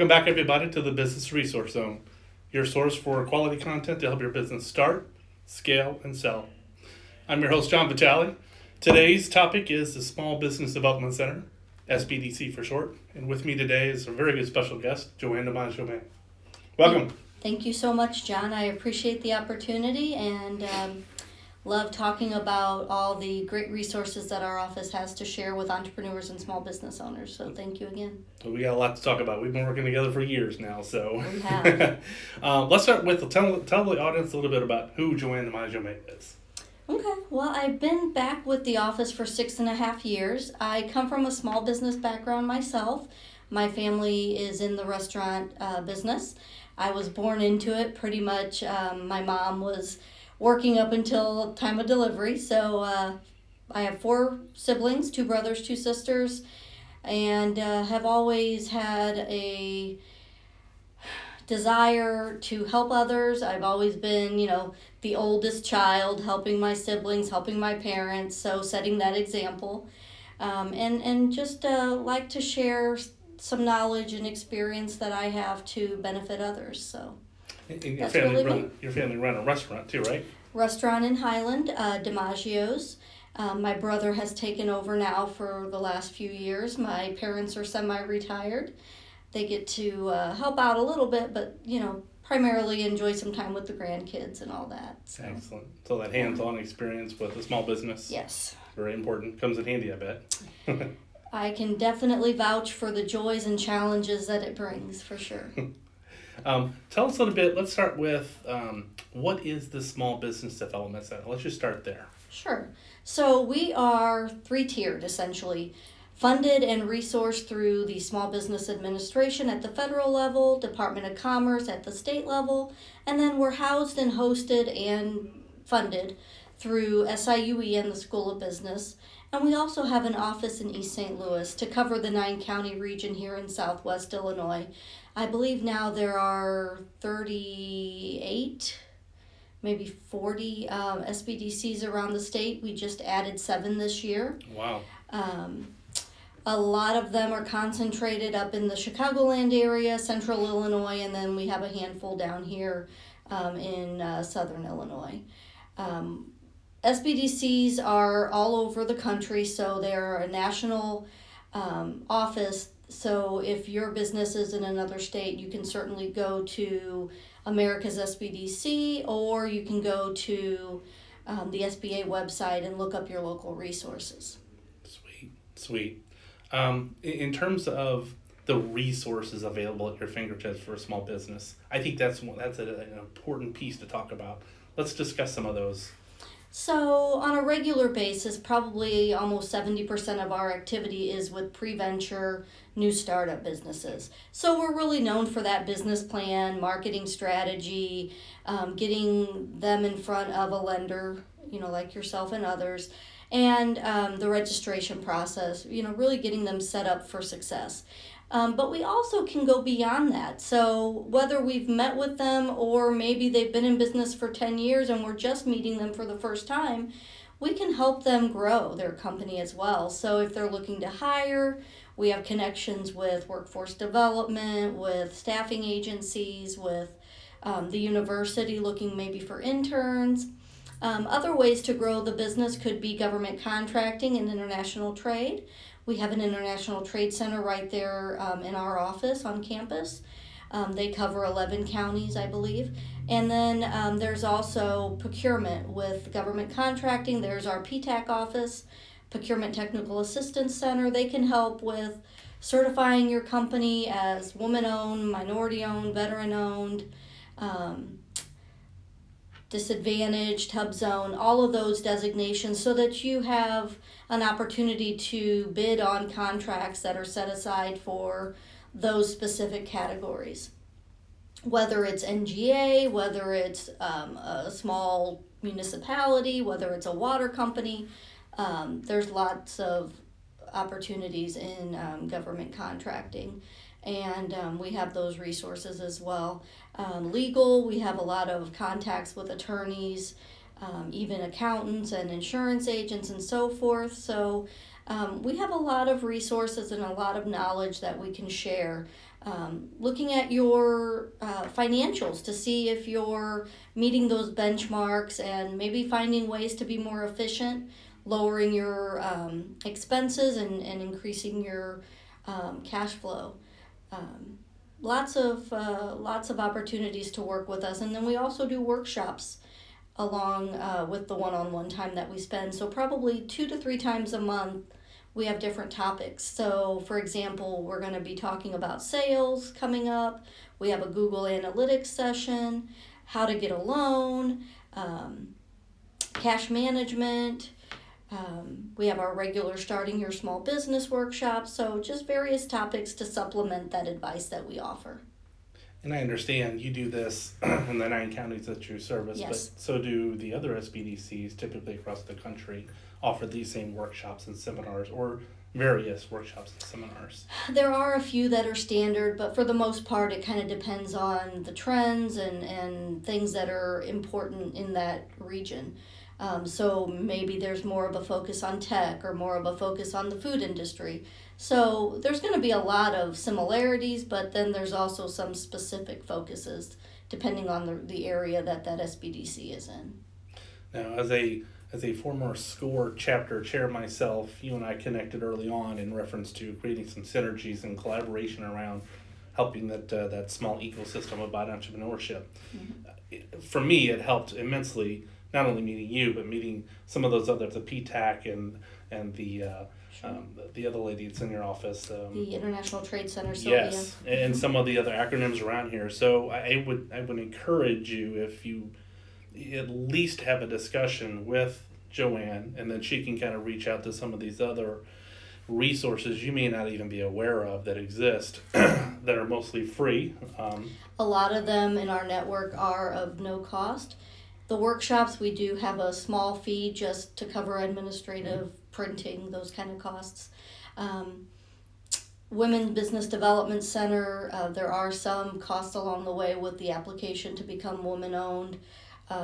Welcome back, everybody, to the Business Resource Zone, your source for quality content to help your business start, scale, and sell. I'm your host, John Vitale. Today's topic is the Small Business Development Center, SBDC for short. And with me today is a very good special guest, Joanna Maggio-May. Welcome. Thank you so much, John. I appreciate the opportunity and love talking about all the great resources that our office has to share with entrepreneurs and small business owners. So thank you again. Well, we got a lot to talk about. We've been working together for years now. So We have. Let's start with tell the audience a little bit about who Joanna Maggio-May is. Okay, well, I've been back with the office for 6.5 years. I come from a small business background myself. My family is in the restaurant business. I was born into it pretty much. My mom was working up until time of delivery. So I have 4 siblings, 2 brothers, 2 sisters, and have always had a desire to help others. I've always been, the oldest child, helping my siblings, helping my parents, so setting that example. And just like to share some knowledge and experience that I have to benefit others. So And your that's family really run a restaurant too, right? Restaurant in Highland, DiMaggio's. My brother has taken over now for the last few years. My parents are semi-retired. They get to help out a little bit, but primarily enjoy some time with the grandkids and all that. So. Excellent. So that hands-on experience with a small business, Yes. very important. Comes in handy, I bet. I can definitely vouch for the joys and challenges that it brings, for sure. Tell us a little bit. Let's start with what is the Small Business Development Center? Let's just start there. Sure. So we are 3-tiered, essentially. Funded and resourced through the Small Business Administration at the federal level, Department of Commerce at the state level, and then we're housed and hosted and funded through SIUE and the School of Business. And we also have an office in East St. Louis to cover the 9-county region here in Southwest Illinois. I believe now there are 38, maybe 40 SBDCs around the state. We just added 7 this year. Wow. A lot of them are concentrated up in the Chicagoland area, central Illinois, and then we have a handful down here in southern Illinois. SBDCs are all over the country, so they're a national office. So if your business is in another state, you can certainly go to America's SBDC, or you can go to the SBA website and look up your local resources. Sweet. In terms of the resources available at your fingertips for a small business, I think that's an important piece to talk about. Let's discuss some of those. So on a regular basis, probably almost 70% of our activity is with pre-venture new startup businesses. So we're really known for that business plan, marketing strategy, getting them in front of a lender, like yourself and others, and the registration process, really getting them set up for success. But we also can go beyond that. So whether we've met with them or maybe they've been in business for 10 years and we're just meeting them for the first time, we can help them grow their company as well. So if they're looking to hire, we have connections with workforce development, with staffing agencies, with the university looking maybe for interns. Other ways to grow the business could be government contracting and international trade. We have an international trade center right there in our office on campus. They cover 11 counties, I believe. And then there's also procurement with government contracting. There's our PTAC office, Procurement Technical Assistance Center. They can help with certifying your company as woman-owned, minority-owned, veteran-owned, disadvantaged, hub zone, all of those designations so that you have an opportunity to bid on contracts that are set aside for those specific categories. Whether it's NGA, whether it's a small municipality, whether it's a water company, there's lots of opportunities in government contracting. And we have those resources as well. Legal, we have a lot of contacts with attorneys, even accountants and insurance agents and so forth. So we have a lot of resources and a lot of knowledge that we can share. looking at your financials to see if you're meeting those benchmarks and maybe finding ways to be more efficient, lowering your expenses and increasing your cash flow. Lots of opportunities to work with us, and then we also do workshops along with the one-on-one time that we spend. So probably 2 to 3 times a month we have different topics. So for example, we're going to be talking about sales coming up. We have a Google Analytics session, how to get a loan, cash management. We have our regular starting your small business workshop. So just various topics to supplement that advice that we offer. And I understand you do this in the 9 counties that you service, Yes. but so do the other SBDCs typically across the country offer these same workshops and seminars, or various workshops and seminars. There are a few that are standard, but for the most part, it kind of depends on the trends and things that are important in that region. So maybe there's more of a focus on tech or more of a focus on the food industry. So there's going to be a lot of similarities, but then there's also some specific focuses depending on the area that SBDC is in. Now, as a former SCORE chapter chair myself, you and I connected early on in reference to creating some synergies and collaboration around helping that small ecosystem about entrepreneurship. Mm-hmm. For me, it helped immensely, not only meeting you, but meeting some of those others, the PTAC and the other lady that's in your office. The International Trade Center, Sylvia. Yes, and some of the other acronyms around here. So I would encourage you, if you at least have a discussion with Joanne, and then she can kind of reach out to some of these other resources you may not even be aware of that exist that are mostly free. A lot of them in our network are of no cost. The workshops, we do have a small fee just to cover administrative printing, those kind of costs. Women's Business Development Center, there are some costs along the way with the application to become woman-owned,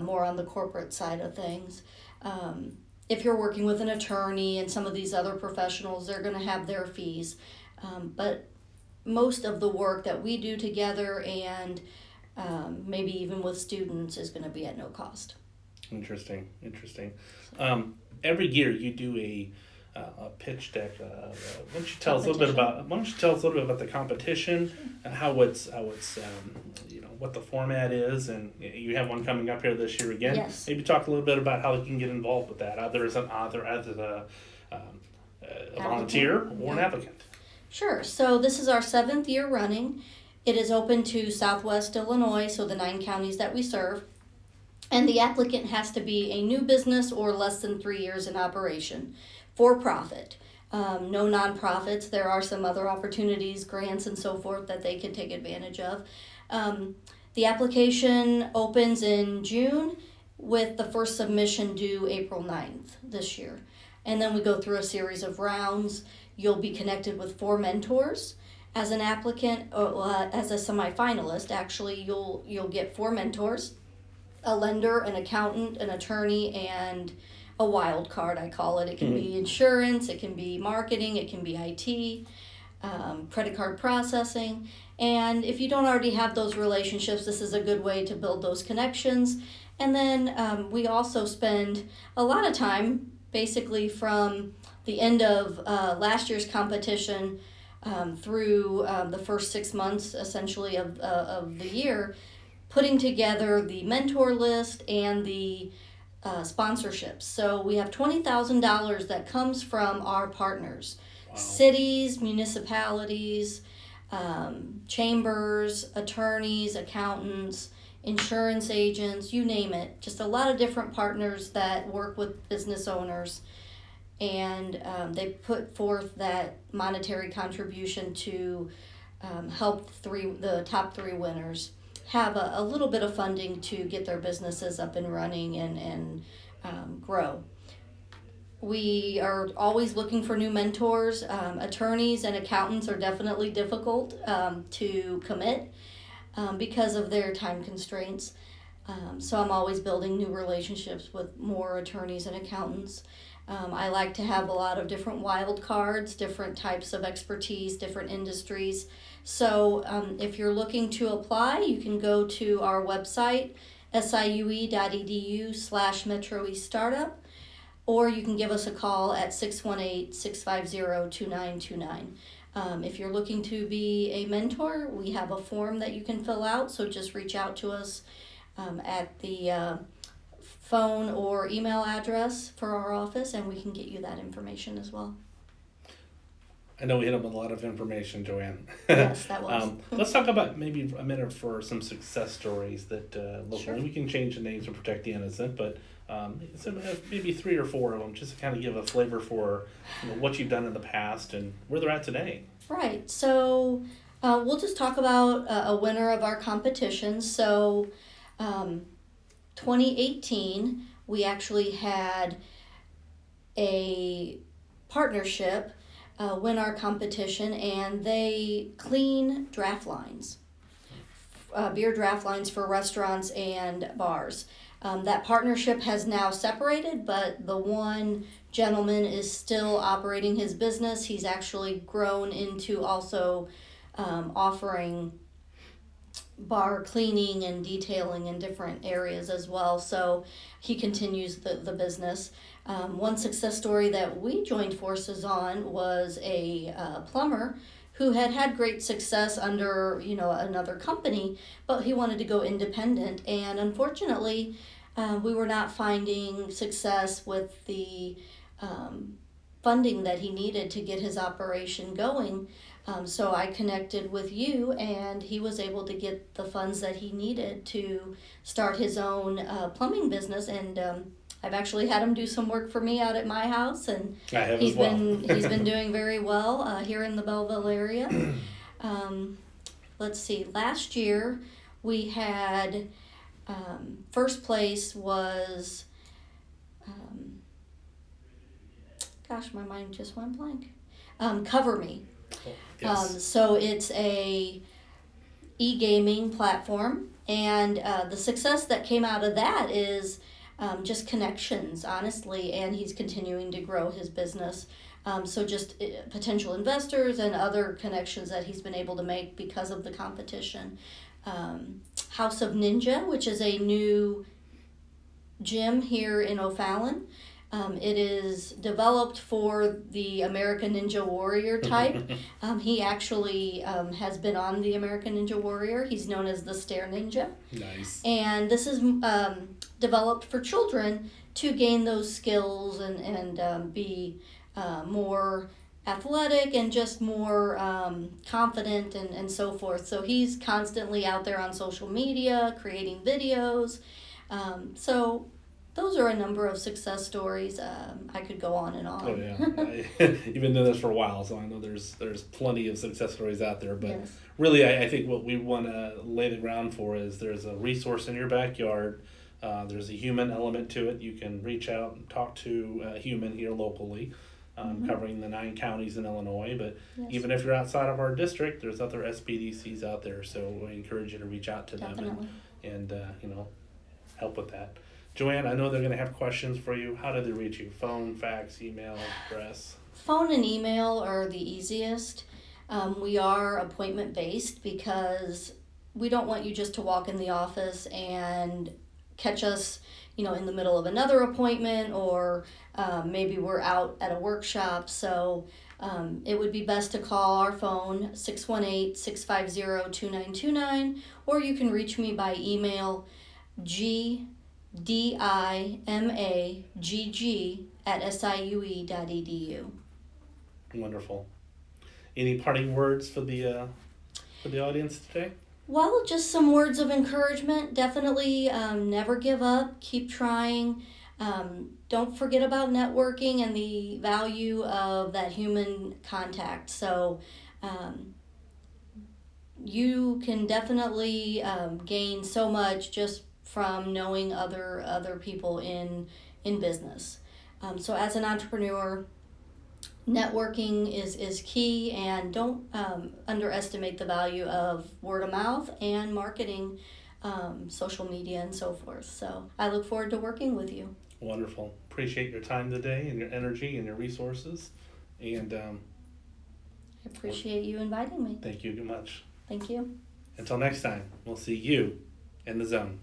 more on the corporate side of things. If you're working with an attorney and some of these other professionals, they're going to have their fees. But most of the work that we do together and maybe even with students is going to be at no cost. Interesting. Every year you do a pitch deck. Why don't you tell us a little bit about the competition and how it's what the format is, and you have one coming up here this year again. Yes. Maybe talk a little bit about how you can get involved with that, either as an author, as a volunteer, or an applicant. Sure. So this is our 7th year running. It is open to Southwest Illinois, so the 9 counties that we serve. And the applicant has to be a new business or less than 3 years in operation, for profit. No nonprofits. There are some other opportunities, grants and so forth that they can take advantage of. The application opens in June with the first submission due April 9th this year. And then we go through a series of rounds. You'll be connected with 4 mentors. As an applicant, as a semifinalist, actually, you'll get 4 mentors, a lender, an accountant, an attorney, and a wild card, I call it. It can be insurance, it can be marketing, it can be IT, credit card processing. And if you don't already have those relationships, this is a good way to build those connections. And then we also spend a lot of time, basically from the end of last year's competition through the first 6 months, essentially, of the year, putting together the mentor list and the sponsorships. So we have $20,000 that comes from our partners. Wow. Cities, municipalities, chambers, attorneys, accountants, insurance agents, you name it. Just a lot of different partners that work with business owners. And they put forth that monetary contribution to help the top 3 winners have a little bit of funding to get their businesses up and running and grow. We are always looking for new mentors. Attorneys and accountants are definitely difficult to commit because of their time constraints. So I'm always building new relationships with more attorneys and accountants. I like to have a lot of different wild cards, different types of expertise, different industries. So if you're looking to apply, you can go to our website, siue.edu/MetroEastStartup, or you can give us a call at 618-650-2929. If you're looking to be a mentor, we have a form that you can fill out, so just reach out to us at the phone or email address for our office, and we can get you that information as well. I know we hit up with a lot of information, Joanne. Yes, that was. Let's talk about maybe a minute for some success stories that locally. Sure. We can change the names to protect the innocent, but so maybe 3 or 4 of them, just to kind of give a flavor for what you've done in the past and where they're at today. Right. So we'll just talk about a winner of our competition. So 2018, we actually had a partnership win our competition, and they clean draft lines, beer draft lines for restaurants and bars. That partnership has now separated, but the one gentleman is still operating his business. He's actually grown into also offering bar cleaning and detailing in different areas as well. So he continues the business. One success story that we joined forces on was a plumber who had great success under another company, but he wanted to go independent, and unfortunately we were not finding success with the funding that he needed to get his operation going. So I connected with you, and he was able to get the funds that he needed to start his own plumbing business, and I've actually had him do some work for me out at my house, and I have as well. he's been doing very well here in the Belleville area. Let's see, last year we had first place was gosh, my mind just went blank. Cover Me. Oh, yes. So it's a e-gaming platform, and the success that came out of that is just connections, honestly, and he's continuing to grow his business. So just potential investors and other connections that he's been able to make because of the competition. House of Ninja, which is a new gym here in O'Fallon. It is developed for the American Ninja Warrior type. He actually has been on the American Ninja Warrior. He's known as the Stair Ninja. Nice. And this is developed for children to gain those skills and be more athletic and just more confident and so forth. So he's constantly out there on social media creating videos. So those are a number of success stories. I could go on and on. Oh yeah, you've been doing this for a while, so I know there's plenty of success stories out there. But Yes. really, I think what we want to lay the ground for is there's a resource in your backyard. There's a human element to it. You can reach out and talk to a human here locally, covering the 9 counties in Illinois. But Yes. even if you're outside of our district, there's other SBDCs out there. So I encourage you to reach out to Definitely. them and help with that. Joanne, I know they're going to have questions for you. How do they reach you? Phone, fax, email, address? Phone and email are the easiest. We are appointment based because we don't want you just to walk in the office and catch us, in the middle of another appointment, or maybe we're out at a workshop. So it would be best to call our phone, 618-650-2929, or you can reach me by email, dimagg@siue.edu. Wonderful. Any parting words for the audience today? Well, just some words of encouragement. Definitely never give up. Keep trying. Don't forget about networking and the value of that human contact. So you can definitely gain so much just from knowing other people in business. So as an entrepreneur, networking is key, and don't underestimate the value of word of mouth and marketing, social media and so forth. So I look forward to working with you. Wonderful. Appreciate your time today and your energy and your resources. And I appreciate you inviting me. Thank you very much. Thank you. Until next time, we'll see you in the zone.